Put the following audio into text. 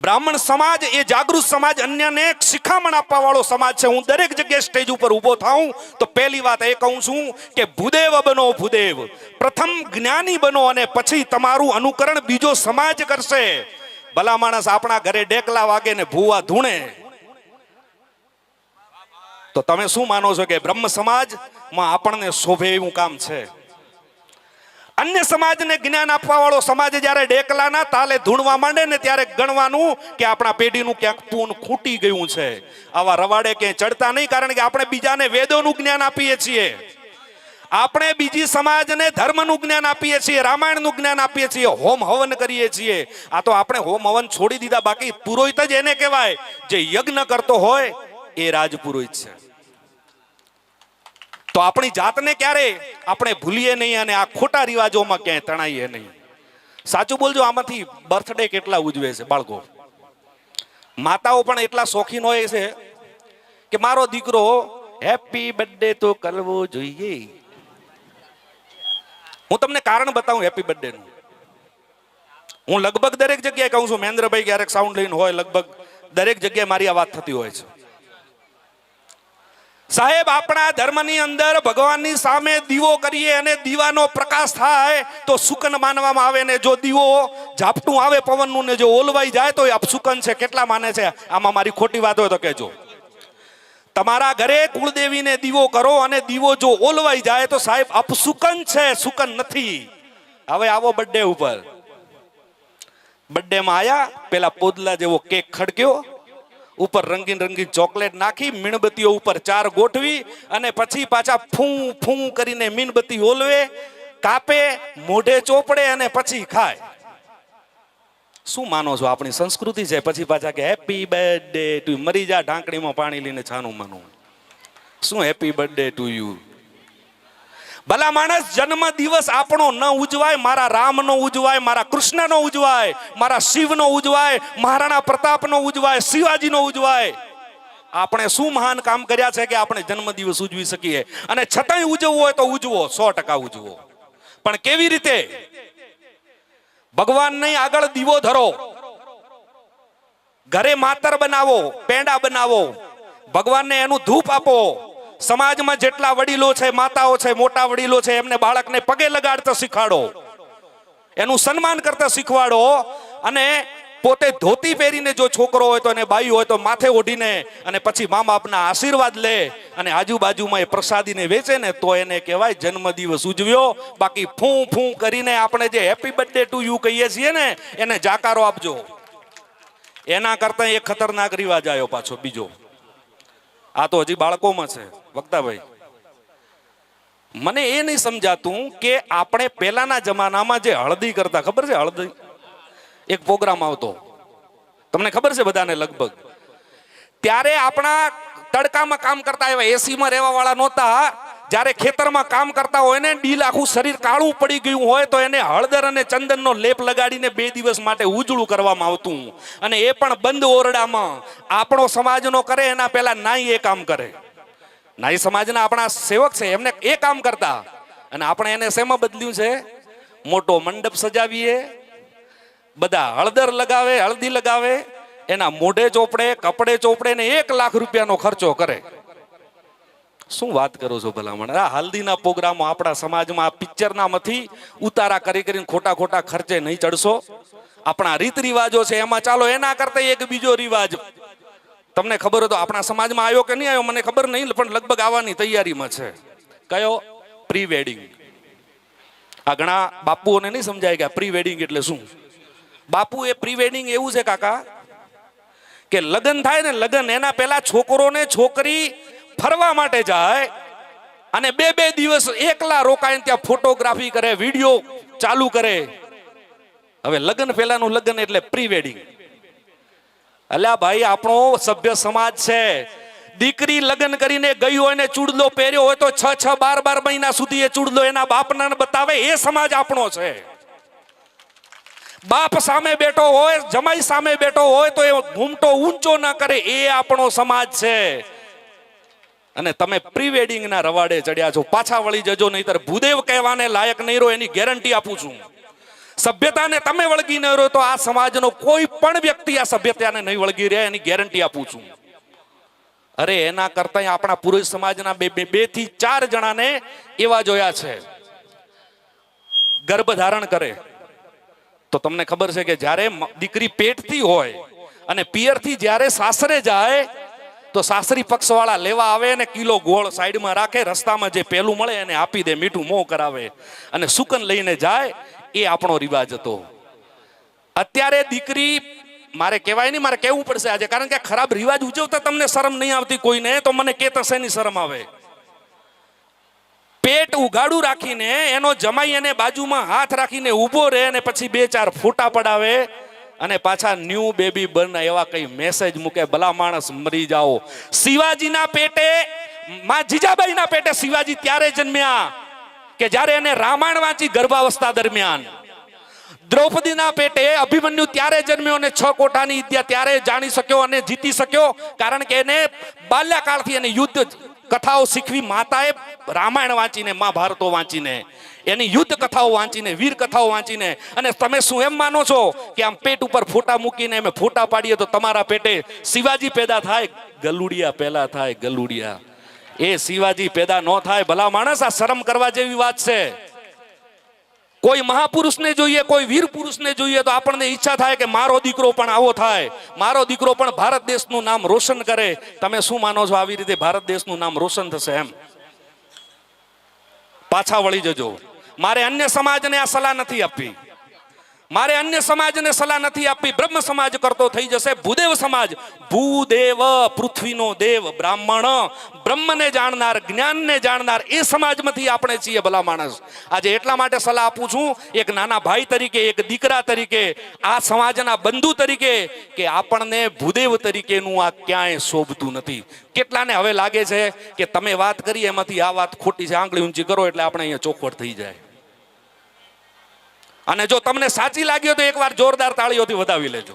બ્રાહ્મણ સમાજ એ જાગૃત સમાજ, અન્યને શિખામણ આપવા વાળો સમાજ છે. હું દરેક જગ્યાએ સ્ટેજ ઉપર ઊભો થાઉં તો પહેલી વાત એ કહું છું કે ભૂદેવ બનો, ભૂદેવ. પ્રથમ જ્ઞાની બનો અને પછી તમારું અનુકરણ બીજો સમાજ કરશે. ભલા માણસ આપણા ઘરે ડેકલા વાગે ને ભૂવા ધૂણે તો તમે શું માનો છો કે બ્રહ્મ સમાજમાં આપણને શોભે એવું કામ છે? અન્ય સમાજને જ્ઞાન આપવા વાળો સમાજ જ્યારે ડેકલાના તાલે ધૂણવા માંડે ને ત્યારે ગણવાનું કે આપણા પેઢીનું ક્યાંક પૂન ખૂટી ગયું છે. આવા રવાડે ક્યાંય ચડતા નહીં, કારણ કે આપણે બીજાને વેદોનું જ્ઞાન આપીએ છીએ, આપણે બીજી સમાજને ધર્મનું જ્ઞાન આપીએ છીએ, રામાયણનું જ્ઞાન આપીએ છીએ, હોમ હવન કરીએ છીએ. આ તો આપણે હોમ હવન છોડી દીધા. બાકી પુરોહિત જ એને કહેવાય જે યજ્ઞ કરતો હોય એ રાજપુરોહિત છે. તો આપણી જાતને ક્યારે આપણે ભૂલીએ નહીં અને આ ખોટા રિવાજોમાં ક્યાંય તણાઈએ નહીં. સાચું બોલજો, આમાંથી બર્થડે કેટલા ઉજવે છે બાળકો? માતાઓ પણ એટલા શોખીન હોય છે કે મારો દીકરો હેપી બર્થડે તો કરવો જોઈએ. હું તમને કારણ બતાવું હેપી બર્થડે નું. હું લગભગ દરેક જગ્યાએ કહું છું, મહેન્દ્રભાઈ ક્યારેક સાઉન્ડ લઈને હોય, લગભગ દરેક જગ્યાએ મારી આ વાત થતી હોય છે. સાહેબ, આપણા ધર્મની અંદર ભગવાનની સામે દીવો કરીએ અને દીવાનો પ્રકાશ થાય તો સુકન માનવામાં આવે, ને જો દીવો ઝાપટું આવે પવનનું ને જો ઓલવાઈ જાય તો એ અપસુકન છે. કેટલા માને છે? આમાં મારી ખોટી વાત હોય તો કહેજો. તમારા ઘરે કુળદેવીને દીવો કરો અને દીવો જો ઓલવાઈ જાય તો સાહેબ અપસુકન છે, સુકન નથી. હવે આવો બર્થડે ઉપર. બર્થડે માં આયા, પેલા પોદલા જેવો કેક ખડક્યો, ઉપર રંગીન રંગીન ચોકલેટ નાખી, મીણબત્તીઓ ઉપર 4 ગોઠવી અને પછી પાછા ફૂં ફૂં કરીને મીણબત્તી ઓલવે, કાપે, મોઢે ચોપડે અને પછી ખાય. શું માનો છો? આપણી સંસ્કૃતિ છે. પછી પાછા કે હેપી બર્થડે ટુ. મરી જા ઢાંકણીમાં પાણી લઈને છાનું માનું. શું હેપી બર્થડે ટુ યુ? ભલા માણસ, જન્મ દિવસ આપણો ન ઉજવાય, મારા રામનો ઉજવાય, મારા કૃષ્ણનો ઉજવાય, મારા શિવનો ઉજવાય, મહારાણા પ્રતાપનો ઉજવાય, શિવાજીનો ઉજવાય. આપણે શું મહાન કામ કર્યા છે કે આપણે જન્મ દિવસ ઉજવી શકીએ? અને છતાંય ઉજવવો હોય તો ઉજવો, 100% ઉજવો. પણ કેવી રીતે? ભગવાનને આગળ દીવો ધરો, ઘરે માતર બનાવો, પેંડા બનાવો, ભગવાનને એનું ધૂપ આપો. સમાજમાં જેટલા વડીલો છે, માતાઓ છે, મોટા વડીલો છે, એમને બાળકને પગે લગાડતા શીખવાડો, એનું સન્માન કરતા શીખવાડો. અને પોતે ધોતી પહેરીને જો છોકરો હોય તો એને બાઈ હોય તો માથે ઓઢીને અને પછી મા બાપના આશીર્વાદ લે અને આજુબાજુમાં એ પ્રસાદીને વેચે ને તો એને કહેવાય જન્મદિવસ ઉજવ્યો. બાકી ફૂં ફૂં કરીને આપણે જે હેપી બર્થડે ટુ યુ કહીએ છીએ ને એને જાકારો આપજો. એના કરતા એક ખતરનાક રિવાજ આવ્યો પાછો બીજો. આ તો હજી બાળકોમાં છે. વક્તાભાઈ, મને એ નહીં સમજાતું કે આપણે પહેલાના જમાનામાં જે હળદી કરતા, ખબર છે? હળદી એક પ્રોગ્રામ આવતો, તમને ખબર છે બધાને લગભગ. ત્યારે આપણા તડકામાં કામ કરતા, એવા એસીમાં રહેવા વાળા નહોતા. જ્યારે ખેતરમાં કામ કરતા હોય ને, ડીલ આખું શરીર કાળું પડી ગયું હોય તો એને હળદર અને ચંદનનો લેપ લગાડીને 2 દિવસ માટે ઉજળું કરવામાં આવતું. અને એ પણ બંધ ઓરડામાં. આપણો સમાજનો કરે એના પહેલા નાઈ એ કામ કરે. નાઈ સમાજના આપણા સેવક છે, એમને એ કામ કરતા. અને આપણે એને શેમાં બદલ્યું છે? મોટો મંડપ સજાવીએ, બધા હળદર લગાવે, હળદી લગાવે, એના મોઢે ચોપડે, કપડે ચોપડે ને 1 લાખ રૂપિયાનો ખર્ચો કરે. શું વાત કરો છો ભલામણ? આ હલ્દીના પ્રોગ્રામો આપણા સમાજમાં પિક્ચરના માંથી ઉતારા કરી કરીને ખોટા ખોટા ખર્ચે નહીં ચડશો. આપણા રીત રિવાજો છે એમાં ચાલો. એના કરતા એક બીજો રિવાજ તમને ખબર હોય તો આપણા સમાજમાં આવ્યો કે નહીં આવ્યો મને ખબર નહીં, પણ લગભગ આવવાની તૈયારીમાં છે. કયો? Pre wedding. આ ઘણા બાપુઓને નહીં સમજાય કે પ્રી વેડિંગ એટલે શું. બાપુ, એ પ્રી વેડિંગ એવું છે કાકા કે લગ્ન થાય ને, લગ્ન એના પહેલા છોકરો ને છોકરી ફરવા માટે જાય અને 2 દિવસ એકલા રોકાય, ત્યાં ફોટોગ્રાફી કરે, વિડીયો ચાલુ કરે. હવે લગ્ન પહેલાનું લગ્ન એટલે પ્રી વેડિંગ. અલ્યા ભાઈ, આપણો સભ્ય સમાજ છે. દીકરી લગ્ન કરીને ગઈ હોય ને ચૂડલો પહેર્યો હોય તો 6 12 મહિના સુધી એ ચૂડલો એના બાપના બતાવે. એ સમાજ આપણો છે. બાપ સામે બેઠો હોય, જમાઈ સામે બેઠો હોય તો એ ઘૂમટો ઊંચો ના કરે. એ આપણો સમાજ છે. અને તમે પ્રી વેડિંગ ના રવાડે ચડ્યા છો. પાછા વળી જજો, નહીતર ભૂદેવ કહેવાને લાયક નહીં રહો, એની ગેરંટી આપું છું. સભ્યતાને તમે વળગી ન રહ્યો તો આ સમાજનો કોઈ પણ વ્યક્તિ આ સભ્યતાને નહીં વળગી રહે, એની ગેરંટી આપું છું. અરે એના કરતા આપણા પુરુષ સમાજના બે થી 4 જણાને એવા જોયા છે, ગર્ભ ધારણ કરે તો તમને ખબર છે કે જ્યારે દીકરી પેટથી હોય અને પિયરથી જ્યારે સાસરે જાય તો સાસરી પક્ષવાળા લેવા આવે અને કિલો ગોળ સાઈડમાં રાખે, રસ્તામાં જે પેલું મળે એને આપી દે, મીઠું મોં કરાવે અને સુકન લઈને જાય. એ આપણો રિવાજ હતો. અત્યારે દીકરી, મારે કહેવાય નહીં, મારે કહેવું પડશે આજે, કારણ કે ખરાબ રિવાજ ઉજવતા તમને શરમ નહીં આવતી કોઈને, તો મને કે તશે ની શરમ આવે. પેટ ઉઘાડું રાખીને એનો જમાઈ એને બાજુમાં હાથ રાખીને ઊભો રહે અને પછી 2-4 ફોટા પડાવે અને પાછા ન્યૂ બેબી બર્ન એવા કઈ મેસેજ મૂકે, ભલા માણસ મરી જાઓ. શિવાજીના પેટે, માં જીજાબાઈના પેટે શિવાજી ત્યારે જન્મ્યા કે જ્યારે એને રામાયણ વાંચી ગર્ભાવસ્થા દરમિયાન. દ્રૌપદીના પેટે અભિમન્યુ ત્યારે જન્મ્યો અને 6 કોઠાની વિદ્યા ત્યારે જાણી શક્યો અને જીતી શક્યો, કારણ કે એને બાલ્યકાળથી એને યુદ્ધ કથાઓ શીખવી માતાએ. રામાયણ વાંચીને, મહાભારતો વાંચીને, એની યુદ્ધ કથાઓ વાંચીને, વીર કથાઓ વાંચીને. અને તમે શું એમ માનો છો કે આમ પેટ ઉપર ફોટા મૂકીને અમે ફોટા પાડીએ તો તમારા પેટે શિવાજી પેદા થાય? ગલુડિયા પેલા થાય, ગલુડિયા. એ શિવાજી પેદા ન થાય. ભલા માણસ, આ શરમ કરવા જેવી વાત છે. કોઈ મહાપુરુષને જોઈએ, કોઈ વીર પુરુષને જોઈએ તો આપણને ઈચ્છા થાય કે મારો દીકરો પણ આવો થાય, મારો દીકરો પણ ભારત દેશનું નામ રોશન કરે. તમે શું માનો છો આવી રીતે ભારત દેશનું નામ રોશન થશે? એમ પાછા વળી જજો. મારે અન્ય સમાજને આ સલાહ નથી આપવી, મારે અન્ય સમાજને સલાહ નથી આપવી. બ્રહ્મ સમાજ કરતો થઈ જશે. ભૂદેવ સમાજ, ભૂદેવ પૃથ્વીનો દેવ, બ્રાહ્મણ, બ્રહ્મને જાણનાર, જ્ઞાનને જાણનાર, એ સમાજમાંથી આપણે છીએ. ભલા માણસ, આજે એટલા માટે સલાહ આપું છું, એક નાના ભાઈ તરીકે, એક દીકરા તરીકે, આ સમાજના બંધુ તરીકે, કે આપણને ભૂદેવ તરીકેનું આ ક્યાંય શોભતું નથી. કેટલાને હવે લાગે છે કે તમે વાત કરી એમાંથી આ વાત ખોટી છે, આંગળી ઊંચી કરો એટલે આપણે અહીંયા ચોખવટ થઈ જાય. અને જો તમને સાચી લાગી હોય તો એકવાર જોરદાર તાળીઓથી વધાવી લેજો.